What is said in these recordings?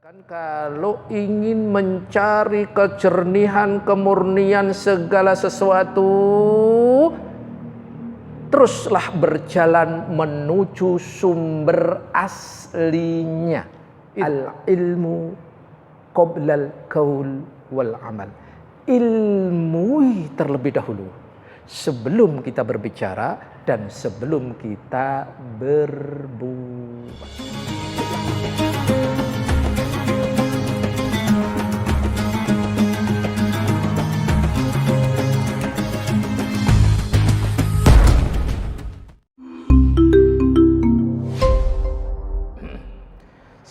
Kan kalau ingin mencari kejernihan, kemurnian segala sesuatu, teruslah berjalan menuju sumber aslinya. Al-ilmu qoblal qaul wal amal. Ilmui terlebih dahulu sebelum kita berbicara dan sebelum kita berbuat.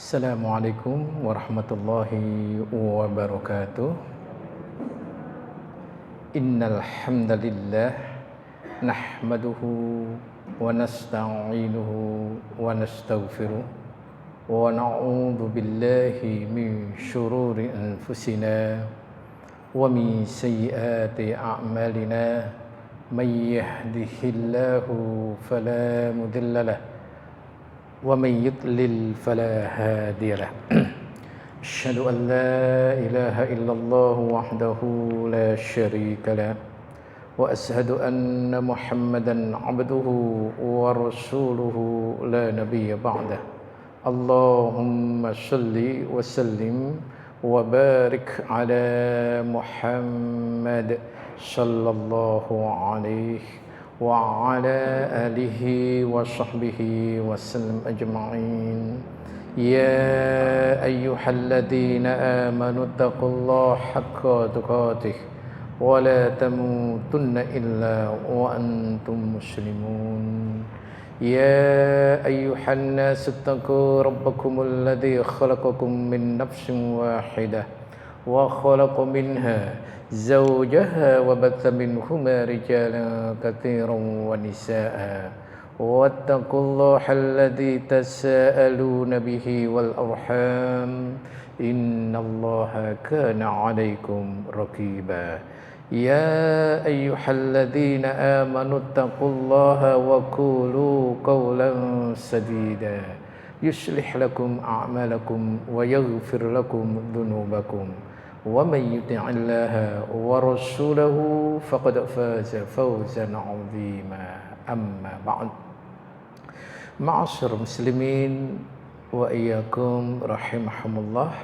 Assalamualaikum warahmatullahi wabarakatuh. Innal hamdalillah nahmaduhu wa nasta'inuhu wa nastaghfiruh wa na'udzu billahi min shururi anfusina wa min sayyiati a'malina. May yahdihillahu fala mudilla lahu ومن يضلل فلا هادي له. أشهد أن لا إله إلا الله وحده لا شريك له وأشهد أن محمدا عبده ورسوله لا نبي بعده. اللهم صل وسلم وبارك على محمد صلى الله عليه وعلى آله وصحبه وسلم أجمعين. يا أيها الذين آمنوا اتقوا الله حق تقاته ولا تموتن إلا وأنتم مسلمون. يا أيها الناس اتقوا ربكم الذي خلقكم من نفس واحدة وخلق منها زوجها وبث منهما رجالا كثيرا ونساء واتقوا الله الذي تساءلون به والأرحام إن الله كان عليكم رقيبا. يا أيها الذين آمنوا اتقوا الله وقولوا قولا سديدا يصلح لكم أعمالكم ويغفر لكم ذنوبكم ومن يطع الله ورسوله فقد فاز فوزا عظيما. أما بعد. Ma'asyiral muslimin wa iyyakum rahimahumullah.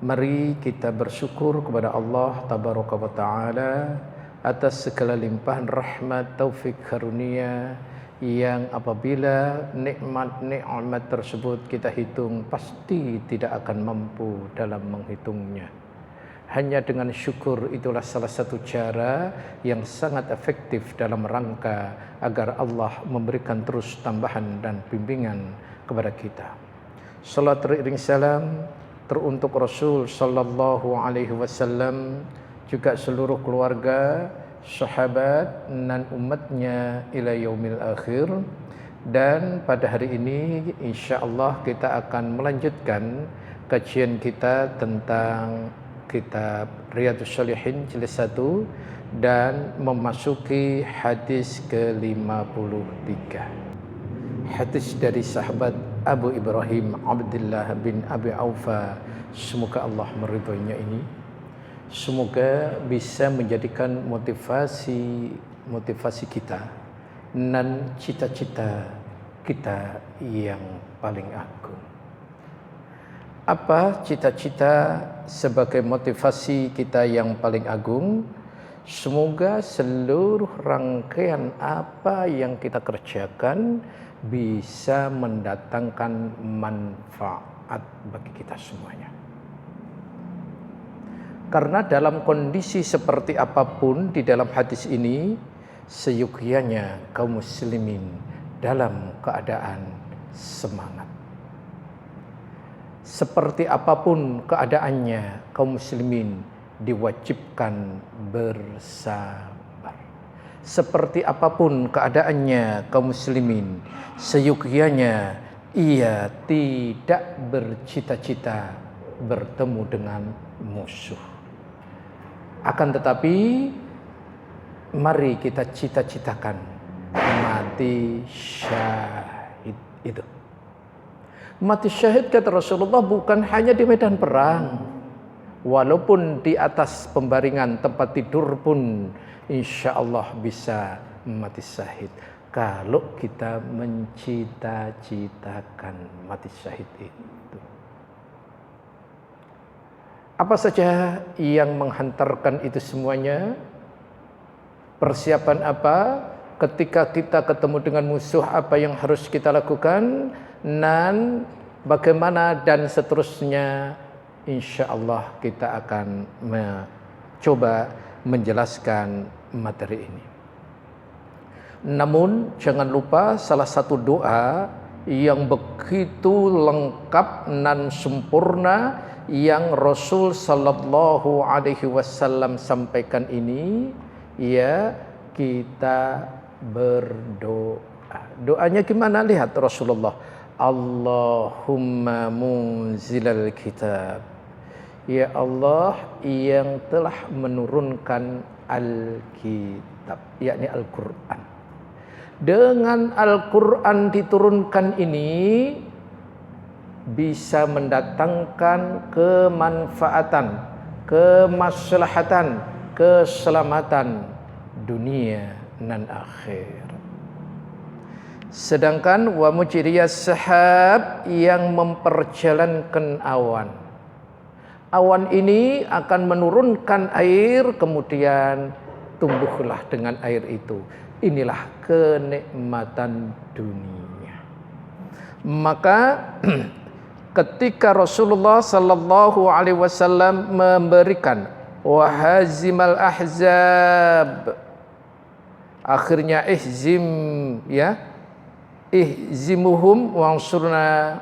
Mari kita bersyukur kepada Allah tabaraka wa taala atas segala limpahan rahmat, taufik, karunia yang apabila nikmat-nikmat tersebut kita hitung pasti tidak akan mampu dalam menghitungnya. Hanya dengan syukur itulah salah satu cara yang sangat efektif dalam rangka agar Allah memberikan terus tambahan dan bimbingan kepada kita. Salat teriring salam teruntuk Rasul sallallahu alaihi wasallam, juga seluruh keluarga, sahabat dan umatnya ila yaumil akhir. Dan pada hari ini insyaallah kita akan melanjutkan kajian kita tentang kitab Riyadhus Shalihin jilid 1 dan memasuki hadis ke-53. Hadis dari sahabat Abu Ibrahim Abdullah bin Abi Aufa, semoga Allah meridhoinya ini. Semoga bisa menjadikan motivasi kita dan cita-cita kita yang paling agung. Apa cita-cita sebagai motivasi kita yang paling agung? Semoga seluruh rangkaian apa yang kita kerjakan bisa mendatangkan manfaat bagi kita semuanya. Karena dalam kondisi seperti apapun di dalam hadis ini, seyogyanya kaum muslimin dalam keadaan semangat. Seperti apapun keadaannya, kaum muslimin diwajibkan bersabar. Seperti apapun keadaannya, kaum muslimin seyogyanya ia tidak bercita-cita bertemu dengan musuh. Akan tetapi mari kita cita-citakan mati syahid itu. Mati syahid kata Rasulullah bukan hanya di medan perang. Walaupun di atas pembaringan tempat tidur pun insya Allah bisa mati syahid. Kalau kita mencita-citakan mati syahid itu. Apa saja yang menghantarkan itu semuanya? Persiapan apa? Ketika kita ketemu dengan musuh, apa yang harus kita lakukan? Dan bagaimana dan seterusnya. Insya Allah kita akan mencoba menjelaskan materi ini. Namun jangan lupa salah satu doa yang begitu lengkap dan sempurna yang Rasul sallallahu alaihi wasallam sampaikan ini, ya, kita berdoa. Doanya gimana? Lihat Rasulullah. Allahumma munzilal kitab. Ya Allah yang telah menurunkan Alkitab, yakni Al-Quran. Dengan Al-Quran diturunkan ini bisa mendatangkan kemanfaatan, kemaslahatan, keselamatan dunia dan akhirat. Sedangkan wa mujriyas sahab yang memperjalankan awan. Awan ini akan menurunkan air, kemudian tumbuhlah dengan air itu. Inilah kenikmatan dunia. Maka ketika Rasulullah sallallahu alaihi wasallam memberikan wahazimal ahzab, akhirnya ihzim, ya, ihzimuhum wansurna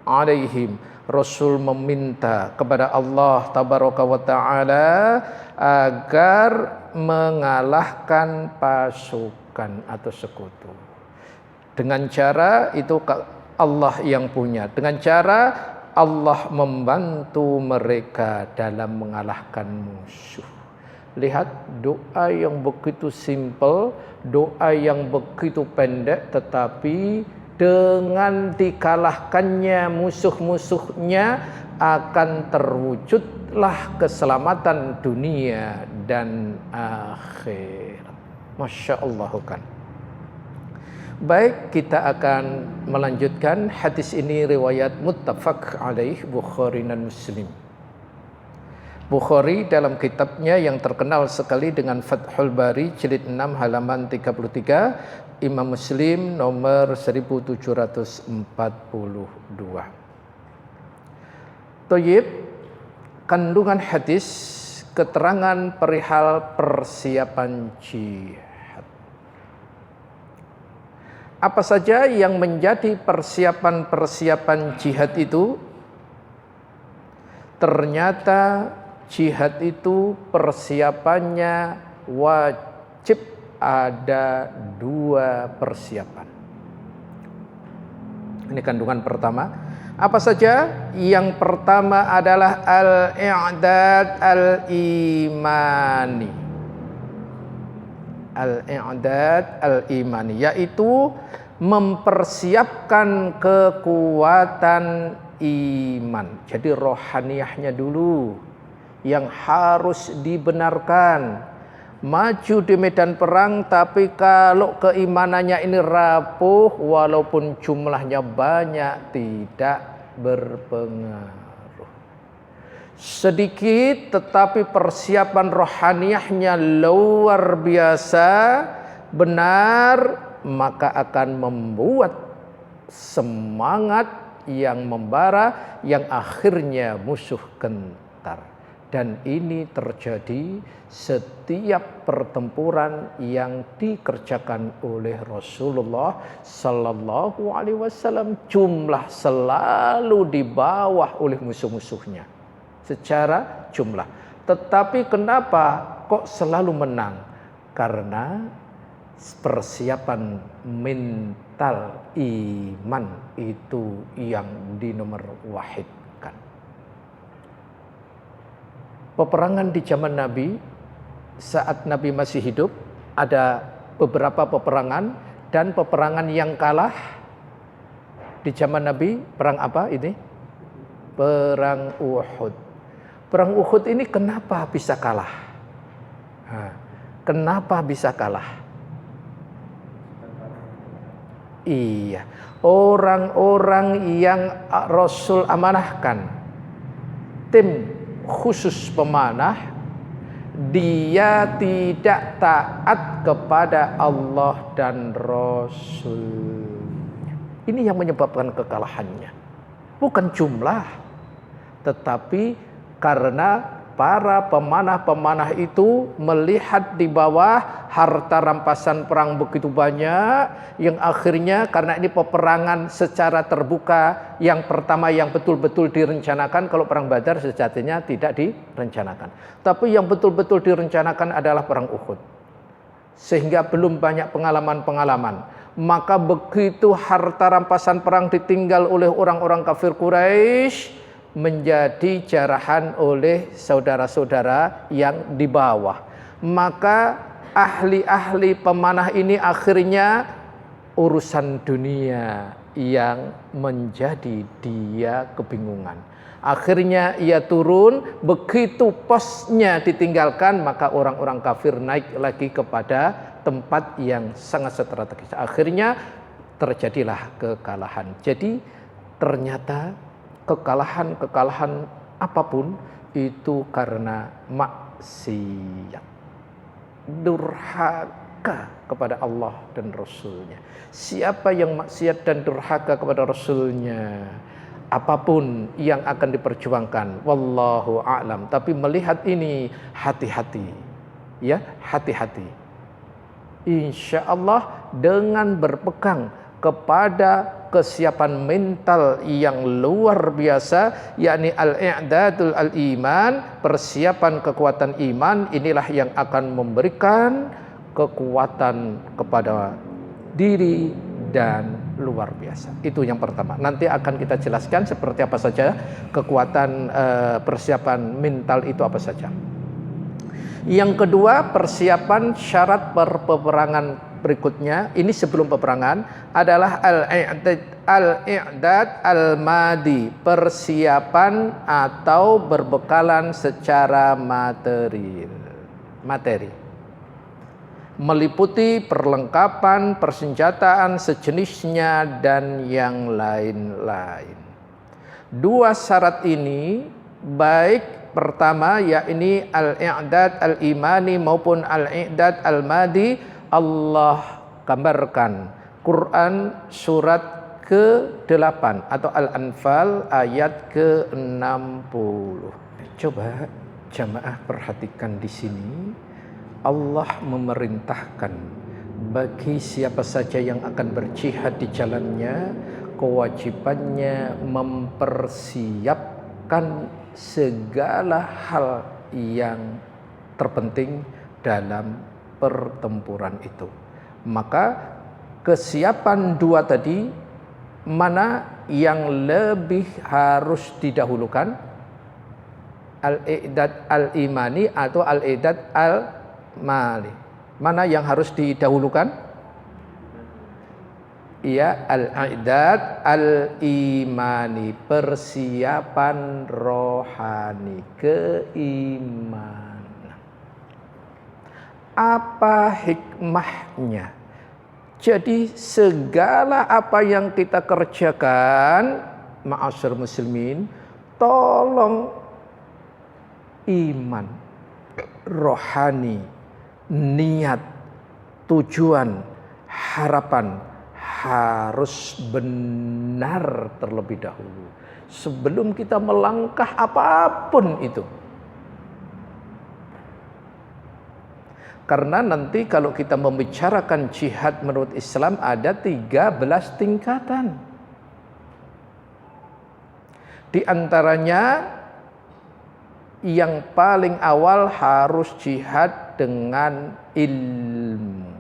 alaihim. Rasul meminta kepada Allah tabaraka wa ta'ala agar mengalahkan pasukan atau sekutu. Dengan cara itu Allah yang punya. Dengan cara Allah membantu mereka dalam mengalahkan musuh. Lihat doa yang begitu simpel, doa yang begitu pendek, tetapi dengan dikalahkannya musuh-musuhnya akan terwujudlah keselamatan dunia dan akhirat. Masya Allah kan. Baik, kita akan melanjutkan hadis ini riwayat muttafaq alaih Bukhari dan Muslim. Bukhari dalam kitabnya yang terkenal sekali dengan Fathul Bari jilid 6 halaman 33, Imam Muslim nomor 1742. Thayyib, kandungan hadis keterangan perihal persiapan jihad. Apa saja yang menjadi persiapan-persiapan jihad itu? Ternyata jihad itu persiapannya wajib ada 2 persiapan. Ini kandungan pertama. Apa saja? Yang pertama adalah al-i'dad al-imani. Al-i'dad al-imani, yaitu mempersiapkan kekuatan iman. Jadi rohaniyahnya dulu yang harus dibenarkan. Maju di medan perang, tapi kalau keimanannya ini rapuh, walaupun jumlahnya banyak, tidak berpengaruh. Sedikit, tetapi persiapan rohaniyahnya luar biasa, benar, maka akan membuat semangat yang membara, yang akhirnya musuh gentar. Dan ini terjadi setiap pertempuran yang dikerjakan oleh Rasulullah sallallahu alaihi wasallam, jumlah selalu di bawah oleh musuh-musuhnya secara jumlah. Tetapi kenapa kok selalu menang? Karena persiapan mental iman itu yang dinomor wahidkan. Peperangan di zaman Nabi, saat Nabi masih hidup, ada beberapa peperangan, dan peperangan yang kalah Di zaman Nabi perang apa ini? Perang Uhud. Perang Uhud ini kenapa bisa kalah? Kenapa bisa kalah? Iya, orang-orang yang Rasul amanahkan, tim khusus pemanah, dia tidak taat kepada Allah dan Rasul. Ini yang menyebabkan kekalahannya. Bukan jumlah, tetapi karena para pemanah-pemanah itu melihat di bawah harta rampasan perang begitu banyak, yang akhirnya karena ini peperangan secara terbuka, yang pertama yang betul-betul direncanakan. Kalau perang Badar sejatinya tidak direncanakan, tapi yang betul-betul direncanakan adalah perang Uhud, sehingga belum banyak pengalaman-pengalaman. Maka begitu harta rampasan perang ditinggal oleh orang-orang kafir Quraisy, menjadi jarahan oleh saudara-saudara yang di bawah. Maka ahli-ahli pemanah ini akhirnya urusan dunia yang menjadi dia kebingungan. Akhirnya ia turun, begitu posnya ditinggalkan, maka orang-orang kafir naik lagi kepada tempat yang sangat strategis. Akhirnya terjadilah kekalahan. Jadi ternyata kekalahan apapun itu karena maksiat, durhaka kepada Allah dan Rasulnya. Siapa yang maksiat dan durhaka kepada Rasulnya, apapun yang akan diperjuangkan, wallahu a'lam. Tapi melihat ini hati-hati, ya, hati-hati. Insya Allah dengan berpegang kepada kesiapan mental yang luar biasa, yakni al-i'dadul al-iman, persiapan kekuatan iman, inilah yang akan memberikan kekuatan kepada diri dan luar biasa. Itu yang pertama. Nanti akan kita jelaskan seperti apa saja kekuatan persiapan mental itu apa saja. Yang kedua, persiapan syarat peperangan berikutnya, ini sebelum peperangan, adalah al-i'dad al-madi, persiapan atau berbekalan secara materi. Meliputi perlengkapan, persenjataan, sejenisnya, dan yang lain-lain. Dua syarat ini, baik pertama yakni al-i'dad al-imani maupun al-i'dad al-madi, Allah gambarkan Quran surat ke-8 atau Al-Anfal ayat ke-60. Coba jamaah perhatikan di sini, Allah memerintahkan bagi siapa saja yang akan berjihad di jalannya, kewajibannya mempersiapkan segala hal yang terpenting dalam pertempuran itu. Maka kesiapan dua tadi, mana yang lebih harus didahulukan? Al-i'dad al-imani atau al-i'dad al-mali? Mana yang harus didahulukan? Iya, al-i'dad al-imani, persiapan rohani, keimanan. Apa hikmahnya? Jadi segala apa yang kita kerjakan, ma'asyar muslimin, tolong iman, rohani, niat, tujuan, harapan harus benar terlebih dahulu sebelum kita melangkah apapun itu. Karena nanti kalau kita membicarakan jihad menurut Islam ada 13 tingkatan. Di antaranya yang paling awal harus jihad dengan ilmu.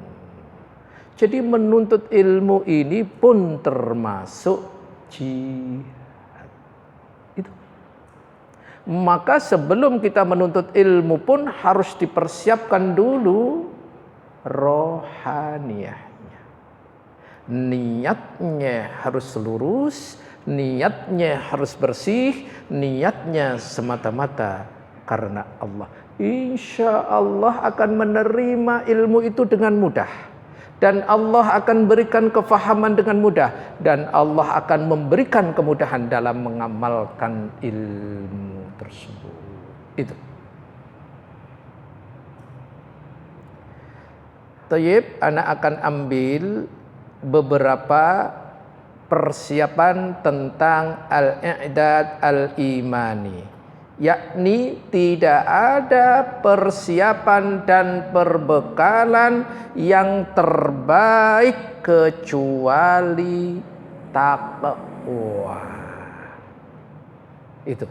Jadi menuntut ilmu ini pun termasuk jihad. Itu. Maka sebelum kita menuntut ilmu pun harus dipersiapkan dulu rohaniyahnya. Niatnya harus lurus, niatnya harus bersih, niatnya semata-mata karena Allah. Insya Allah akan menerima ilmu itu dengan mudah. Dan Allah akan berikan kefahaman dengan mudah. Dan Allah akan memberikan kemudahan dalam mengamalkan ilmu tersebut. Itu. Tayyib, anak akan ambil beberapa persiapan tentang al-i'dad al-imani, yakni tidak ada persiapan dan perbekalan yang terbaik kecuali takwa. Itu.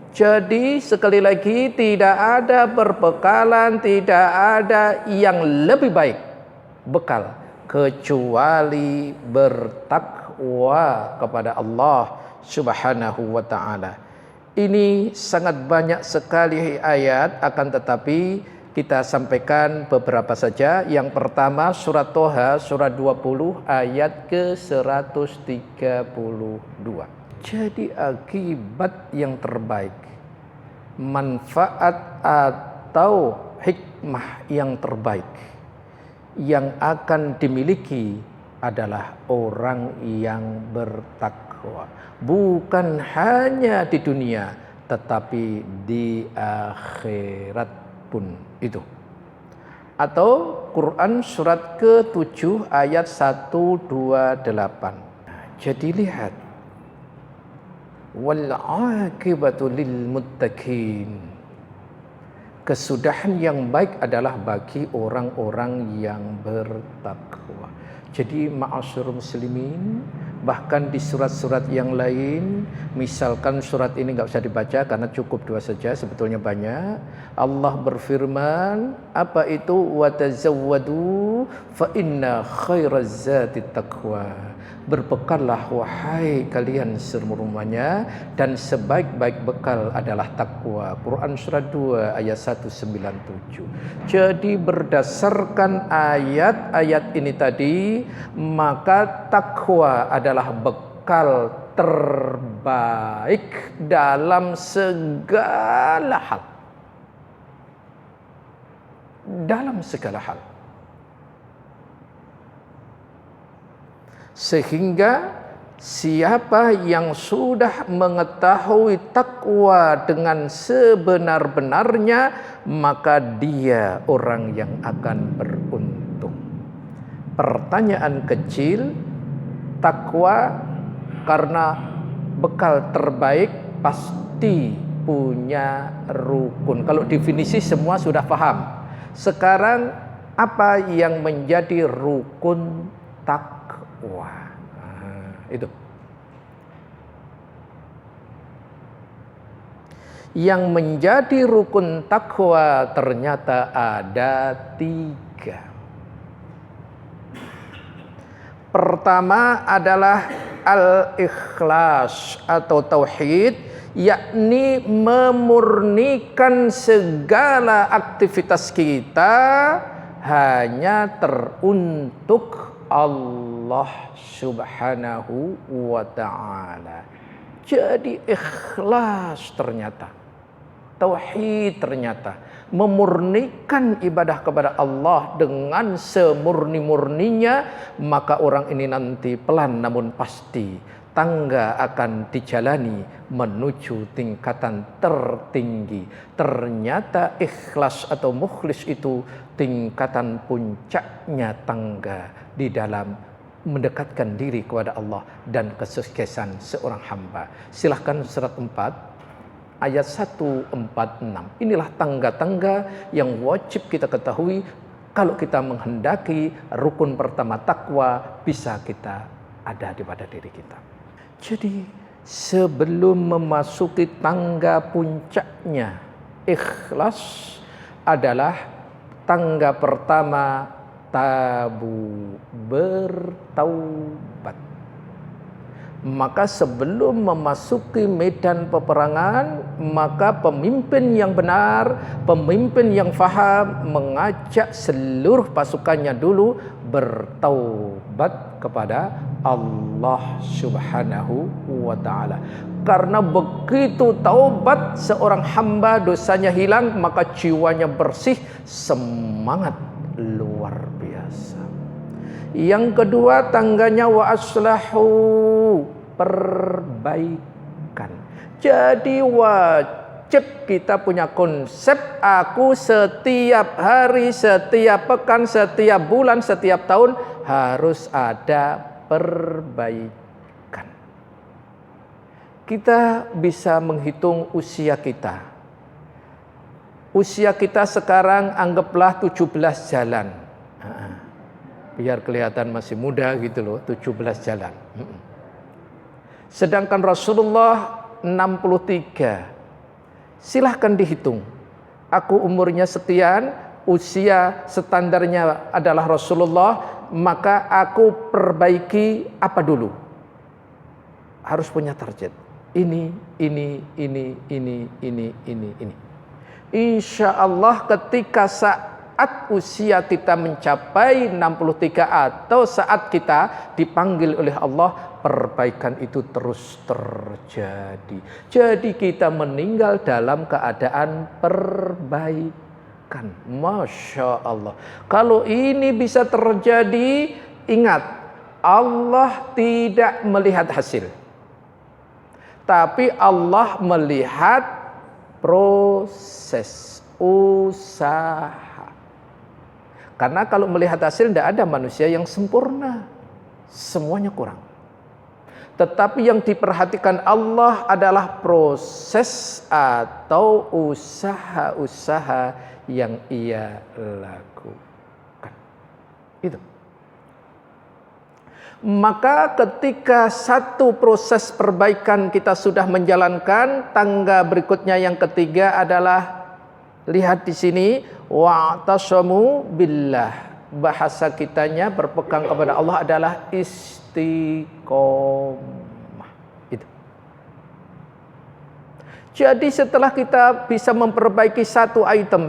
Jadi sekali lagi tidak ada perbekalan, tidak ada yang lebih baik bekal kecuali bertakwa kepada Allah Subhanahu wa taala. Ini sangat banyak sekali ayat, akan tetapi kita sampaikan beberapa saja. Yang pertama surat Toha surat 20 ayat ke-132. Jadi akibat yang terbaik, manfaat atau hikmah yang terbaik yang akan dimiliki adalah orang yang bertakwa. Bukan hanya di dunia, tetapi di akhirat pun itu. Atau Quran surat ke-7 ayat 128. Jadi lihat, wal aqibatu lil muttaqin. Kesudahan yang baik adalah bagi orang-orang yang bertakwa. Jadi ma'asyurul muslimin, bahkan di surat-surat yang lain, misalkan surat ini nggak usah dibaca karena cukup 2 saja, sebetulnya banyak. Allah berfirman, apa itu? Wa tazawwadu fa inna khairaz zati taqwa. Berbekallah wahai kalian semuanya, dan sebaik-baik bekal adalah takwa. Quran surat 2 ayat 197. Jadi berdasarkan ayat-ayat ini tadi, maka takwa adalah bekal terbaik dalam segala hal. Dalam segala hal. Sehingga siapa yang sudah mengetahui takwa dengan sebenar-benarnya, maka dia orang yang akan beruntung. Pertanyaan kecil, takwa karena bekal terbaik pasti punya rukun. Kalau definisi semua sudah paham. Sekarang apa yang menjadi rukun takwa? Itu. Yang menjadi rukun takwa ternyata ada 3. Pertama adalah al-ikhlas atau tauhid, yakni memurnikan segala aktivitas kita hanya teruntuk Allah Subhanahu wa ta'ala. Jadi ikhlas ternyata, tauhid ternyata, memurnikan ibadah kepada Allah dengan semurni-murninya, maka orang ini nanti pelan namun pasti tangga akan dijalani menuju tingkatan tertinggi. Ternyata ikhlas atau mukhlis itu tingkatan puncaknya tangga di dalam mendekatkan diri kepada Allah dan kesuksesan seorang hamba. Silahkan surat 4 ayat 146. Inilah tangga-tangga yang wajib kita ketahui kalau kita menghendaki rukun pertama takwa bisa kita ada di pada diri kita. Jadi sebelum memasuki tangga puncaknya, ikhlas adalah tangga pertama, bertaubat. Maka sebelum memasuki medan peperangan, maka pemimpin yang benar, pemimpin yang faham mengajak seluruh pasukannya dulu bertaubat kepada Allah Subhanahu wa taala. Karena begitu taubat seorang hamba dosanya hilang, maka jiwanya bersih, semangat luar biasa. Yang kedua tangganya wa aslahu, perbaikan. Jadi wajib kita punya konsep, aku setiap hari, setiap pekan, setiap bulan, setiap tahun harus ada perbaikan. Kita bisa menghitung usia kita. Usia kita sekarang anggaplah 17 jalan. Biar kelihatan masih muda gitu loh, 17 jalan. Sedangkan Rasulullah 63. Silahkan dihitung. Aku umurnya sekian, usia standarnya adalah Rasulullah, maka aku perbaiki apa dulu? Harus punya target. Ini. Insya Allah ketika saat usia kita mencapai 63 atau saat kita dipanggil oleh Allah, perbaikan itu terus terjadi. Jadi kita meninggal dalam keadaan perbaikan. Masya Allah. Kalau ini bisa terjadi, ingat, Allah tidak melihat hasil, tapi Allah melihat proses usaha. Karena kalau melihat hasil tidak ada manusia yang sempurna. Semuanya kurang. Tetapi yang diperhatikan Allah adalah proses atau usaha-usaha yang ia lakukan. Itu. Maka ketika satu proses perbaikan kita sudah menjalankan, tangga berikutnya yang ketiga adalah, lihat di sini, wa'tasamu billah. Bahasa kitanya berpegang kepada Allah adalah istiqomah. Itu. Jadi setelah kita bisa memperbaiki satu item,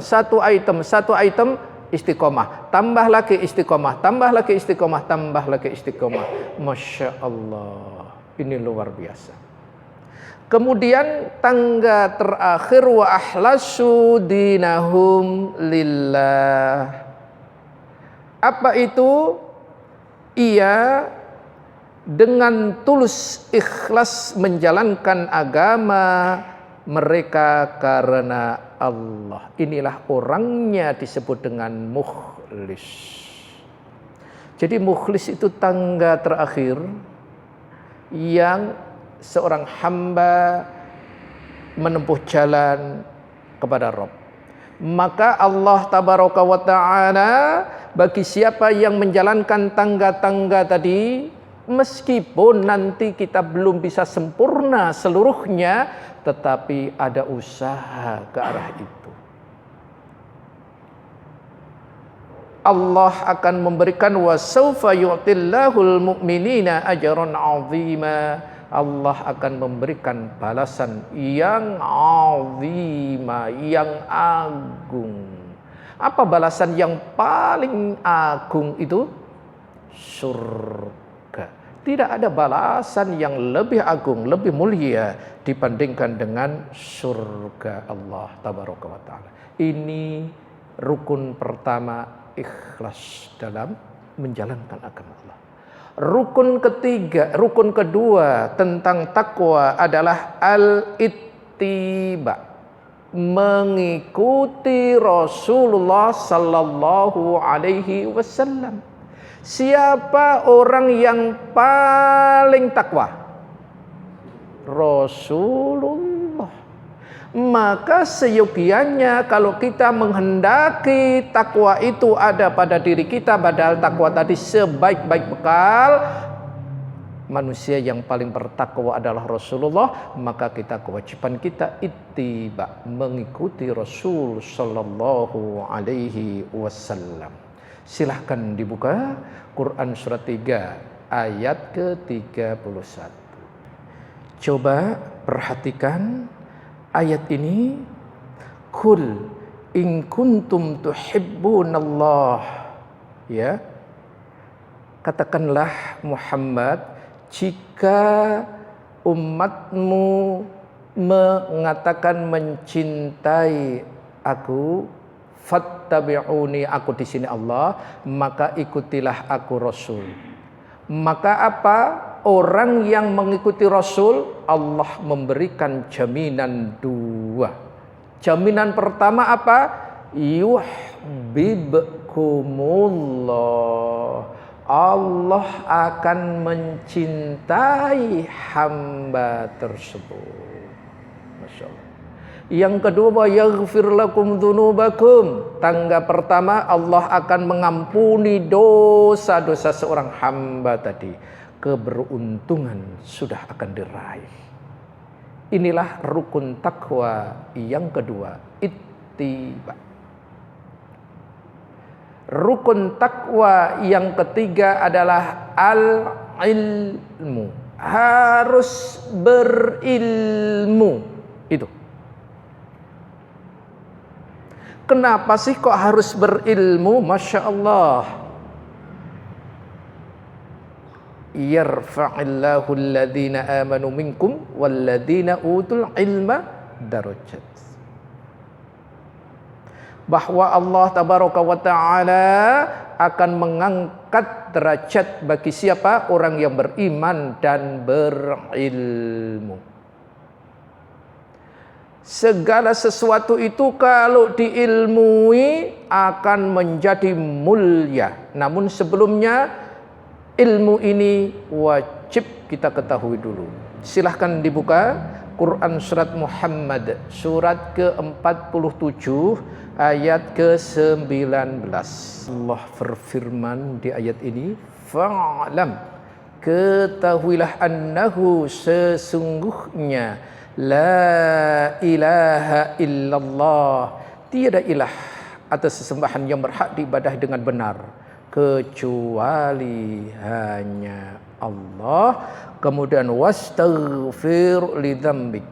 istiqomah. Tambah lagi istiqomah, tambah lagi istiqomah, tambah lagi istiqomah. Masya Allah. Ini luar biasa. Kemudian tangga terakhir, wa ahlasu dinahum lillah. Apa itu? Ia dengan tulus ikhlas menjalankan agama mereka karena Allah. Inilah orangnya disebut dengan mukhlis. Jadi mukhlis itu tangga terakhir yang seorang hamba menempuh jalan kepada Rabb. Maka Allah tabaraka wa ta'ala, bagi siapa yang menjalankan tangga-tangga tadi, meskipun nanti kita belum bisa sempurna seluruhnya, tetapi ada usaha ke arah itu. Allah akan memberikan, wa sawfa yu'tillahul mu'minina ajran 'azima. Allah akan memberikan balasan yang azima, yang agung. Apa balasan yang paling agung itu? Surga. Tidak ada balasan yang lebih agung, lebih mulia dibandingkan dengan surga Allah tabaraka wa ta'ala. Ini rukun pertama, ikhlas dalam menjalankan agama Allah. Rukun kedua tentang takwa adalah al-ittiba, mengikuti Rasulullah sallallahu alaihi wasallam. Siapa orang yang paling takwa? Rasulullah. Maka seyogianya kalau kita menghendaki takwa itu ada pada diri kita, padahal takwa tadi sebaik-baik bekal, manusia yang paling bertakwa adalah Rasulullah, maka kewajiban kita ittiba, mengikuti Rasul sallallahu alaihi wasallam. Silahkan dibuka Quran surat 3 ayat ke-31. Coba perhatikan ayat ini. Qul in kuntum tuhibbunallah. Ya. Katakanlah Muhammad, jika umatmu mengatakan mencintai aku, fattabi'uni, aku di sini Allah, maka ikutilah aku Rasul. Maka apa? Orang yang mengikuti Rasul, Allah memberikan jaminan dua. Jaminan pertama apa? Yuhibbukumullah. Allah akan mencintai hamba tersebut. Masya Allah. Yang kedua, yaghfir lakum dzunubakum. Tangga pertama, Allah akan mengampuni dosa-dosa seorang hamba tadi. Keberuntungan sudah akan diraih. Inilah rukun takwa yang kedua, ittiba. Rukun takwa yang ketiga adalah al-ilmu. Harus berilmu. Itu. Kenapa sih kok harus berilmu? Masya Allah. Yarfa'illahu alladhina amanu minkum walladhina utul ilma darajat. Bahwa Allah tabaraka wa ta'ala akan mengangkat derajat bagi siapa? Orang yang beriman dan berilmu. Segala sesuatu itu kalau diilmui akan menjadi mulia. Namun sebelumnya ilmu ini wajib kita ketahui dulu. Silahkan dibuka Quran surat Muhammad surat ke-47 ayat ke-19. Allah berfirman di ayat ini, fa'lam, ketahuilah annahu sesungguhnya la ilaha illallah, tiada ilah atas sesembahan yang berhak diibadah dengan benar kecuali hanya Allah. Kemudian wastaghfir lidzambik,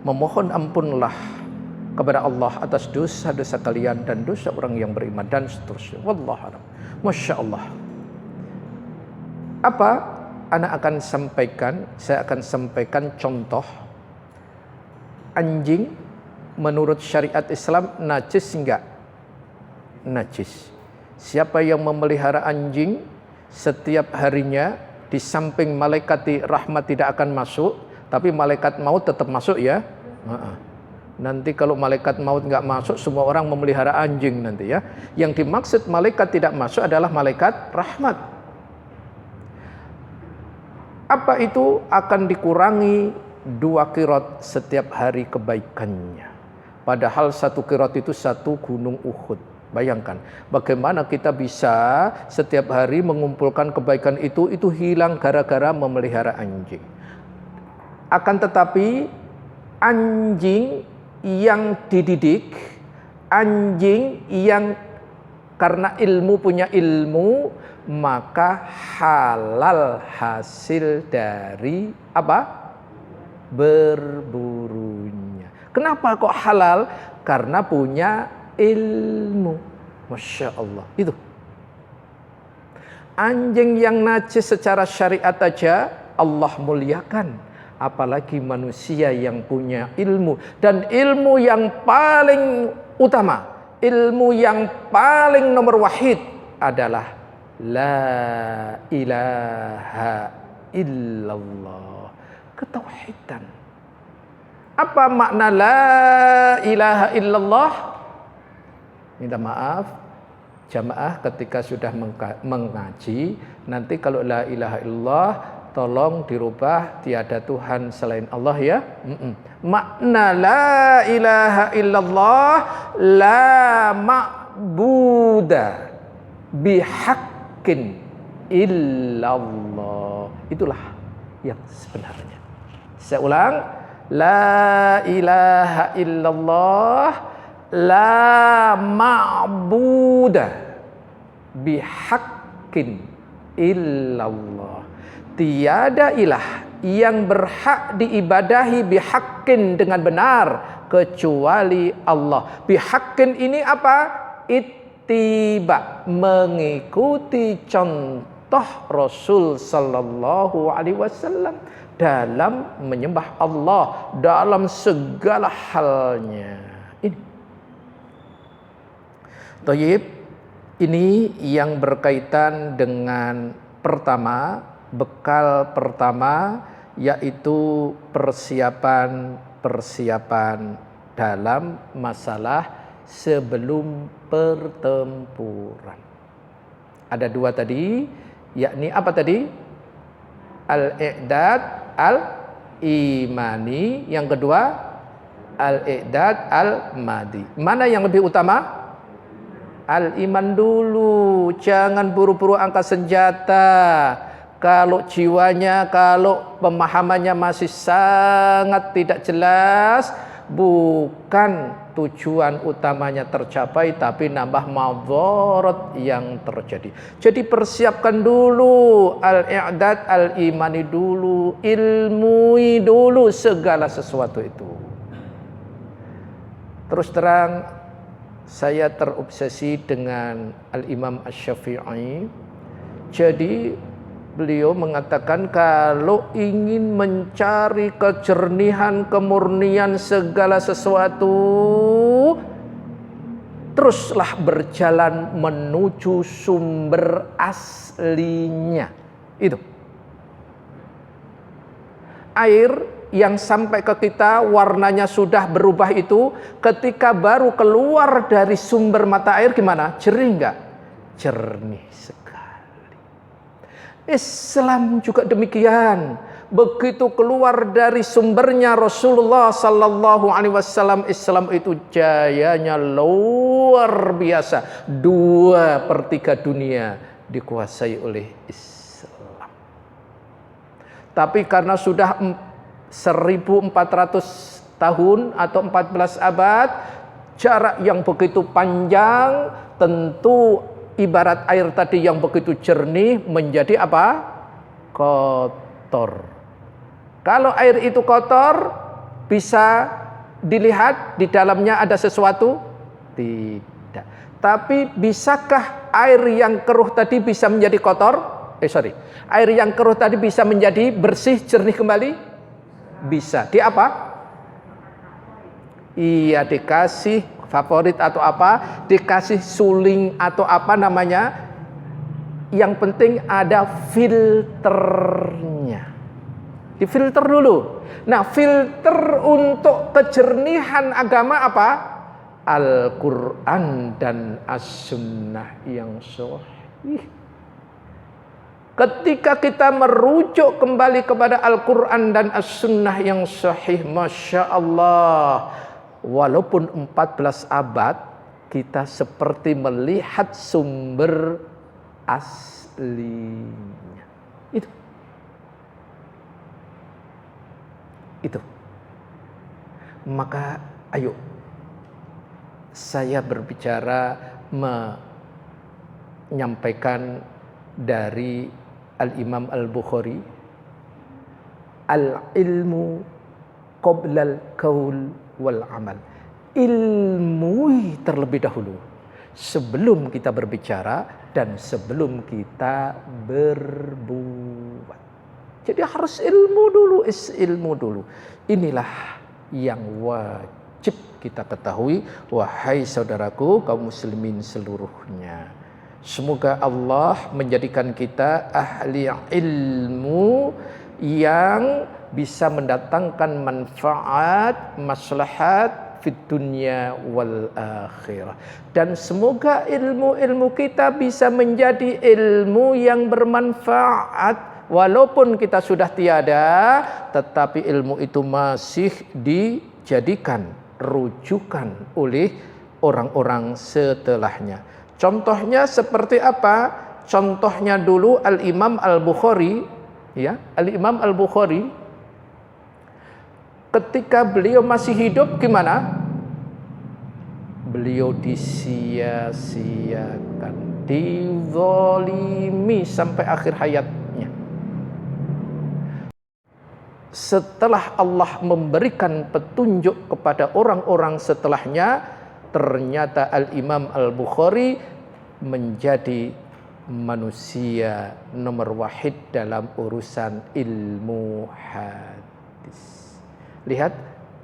memohon ampunlah kepada Allah atas dosa-dosa kalian dan dosa orang yang beriman, dan seterusnya. Wallahu a'lam. Masya Allah. Apa anak akan sampaikan? Saya akan sampaikan contoh. Anjing menurut syariat Islam najis enggak? Najis. Siapa yang memelihara anjing setiap harinya, di samping malaikat rahmat tidak akan masuk, tapi malaikat maut tetap masuk ya. Nanti kalau malaikat maut nggak masuk, semua orang memelihara anjing nanti ya. Yang dimaksud malaikat tidak masuk adalah malaikat rahmat. Apa itu? Akan dikurangi 2 qirot setiap hari kebaikannya. Padahal 1 qirot itu 1 gunung Uhud. Bayangkan bagaimana kita bisa setiap hari mengumpulkan kebaikan itu hilang gara-gara memelihara anjing. Akan tetapi anjing yang dididik, anjing yang karena ilmu punya ilmu, maka halal hasil dari apa? Berburunya. Kenapa kok halal? Karena punya ilmu. Masya Allah. Itu anjing yang najis secara syariat aja Allah muliakan, apalagi manusia yang punya ilmu. Dan ilmu yang paling utama, ilmu yang paling nomor wahid adalah la ilaha illallah, ketauhidan. Apa makna la ilaha illallah? Minta maaf jamaah ketika sudah mengaji, nanti kalau la ilaha illallah tolong dirubah tiada Tuhan selain Allah ya. Makna la ilaha illallah, la ma'buda bihaqqin illallah. Itulah yang sebenarnya. Saya ulang, la ilaha illallah, la ma'buda bihaqqin illallah. Tiada ilah yang berhak diibadahi bihaqqin dengan benar kecuali Allah. Bihaqqin ini apa? Ittiba, mengikuti contoh Rasul sallallahu alaihi wasallam dalam menyembah Allah dalam segala halnya. Ini. Thayyib, ini yang berkaitan dengan pertama, bekal pertama, yaitu persiapan dalam masalah sebelum pertempuran. Ada dua tadi, yakni apa tadi? Al-i'dad al-imani, yang kedua al-i'dad al-madi. Mana yang lebih utama? Al-iman dulu, jangan buru-buru angkat senjata. Kalau jiwanya, kalau pemahamannya masih sangat tidak jelas, bukan tujuan utamanya tercapai, tapi nambah madharat yang terjadi. Jadi persiapkan dulu, al-i'dad al-imani dulu, ilmui dulu segala sesuatu itu. Terus terang, saya terobsesi dengan Al-Imam Asy-Syafi'i. Jadi beliau mengatakan kalau ingin mencari kejernihan, kemurnian segala sesuatu, teruslah berjalan menuju sumber aslinya. Itu. Air yang sampai ke kita warnanya sudah berubah itu, ketika baru keluar dari sumber mata air gimana? Jernih enggak? Jernih sekali. Islam juga demikian. Begitu keluar dari sumbernya Rasulullah sallallahu alaihi wasallam, Islam itu jayanya luar biasa. 2/3 dunia dikuasai oleh Islam. Tapi karena sudah 1400 tahun atau 14 abad, jarak yang begitu panjang, tentu ibarat air tadi yang begitu jernih menjadi apa? Kotor. Kalau air itu kotor, bisa dilihat di dalamnya ada sesuatu? Tidak. Tapi bisakah air yang keruh tadi bisa menjadi kotor? Air yang keruh tadi bisa menjadi bersih, jernih kembali? Bisa. Di apa? Iya, dikasih favorit atau apa, dikasih suling atau apa namanya. Yang penting ada filternya. Difilter dulu. Nah, filter untuk kejernihan agama apa? Al-Quran dan As-Sunnah yang sahih. Ketika kita merujuk kembali kepada Al-Quran dan As-Sunnah yang sahih, Masya Allah, walaupun 14 abad, kita seperti melihat sumber aslinya. Itu. Maka ayo, saya berbicara menyampaikan dari Al-Imam Al-Bukhari, al-ilmu qoblal qaul wal amal. Ilmui terlebih dahulu sebelum kita berbicara dan sebelum kita berbuat. Jadi harus ilmu dulu. Inilah yang wajib kita ketahui, wahai saudaraku kaum muslimin seluruhnya. Semoga Allah menjadikan kita ahli ilmu yang bisa mendatangkan manfaat, maslahat fid dunya wal akhirah. Dan semoga ilmu-ilmu kita bisa menjadi ilmu yang bermanfaat. Walaupun kita sudah tiada, tetapi ilmu itu masih dijadikan rujukan oleh orang-orang setelahnya. Contohnya seperti apa? Contohnya dulu Al-Imam Al-Bukhari, ya, Al-Imam Al-Bukhari ketika beliau masih hidup gimana? Beliau disia-siakan, dizalimi sampai akhir hayatnya. setelah Allah memberikan petunjuk kepada orang-orang setelahnya, ternyata Al-Imam Al-Bukhari menjadi manusia nomor wahid dalam urusan ilmu hadis. Lihat,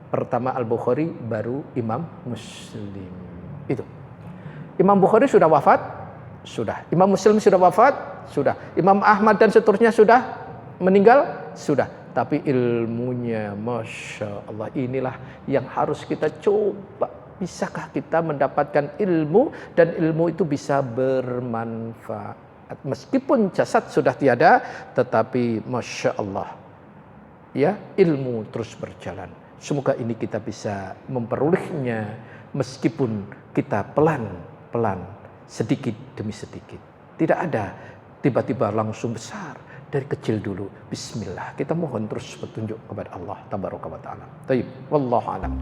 pertama Al-Bukhari, baru Imam Muslim. Itu. Imam Bukhari sudah wafat? Sudah. Imam Muslim sudah wafat? Sudah. Imam Ahmad dan seterusnya sudah meninggal? Sudah. Tapi ilmunya, Masya Allah, inilah yang harus kita coba. Bisakah kita mendapatkan ilmu dan ilmu itu bisa bermanfaat? Meskipun jasad sudah tiada, tetapi Masya Allah, ya, ilmu terus berjalan. Semoga ini kita bisa memperolehnya meskipun kita pelan-pelan, sedikit demi sedikit. Tidak ada tiba-tiba langsung besar, dari kecil dulu. Bismillah, kita mohon terus petunjuk kepada Allah Tabaraka wa Ta'ala. Taib, wallahu a'lam.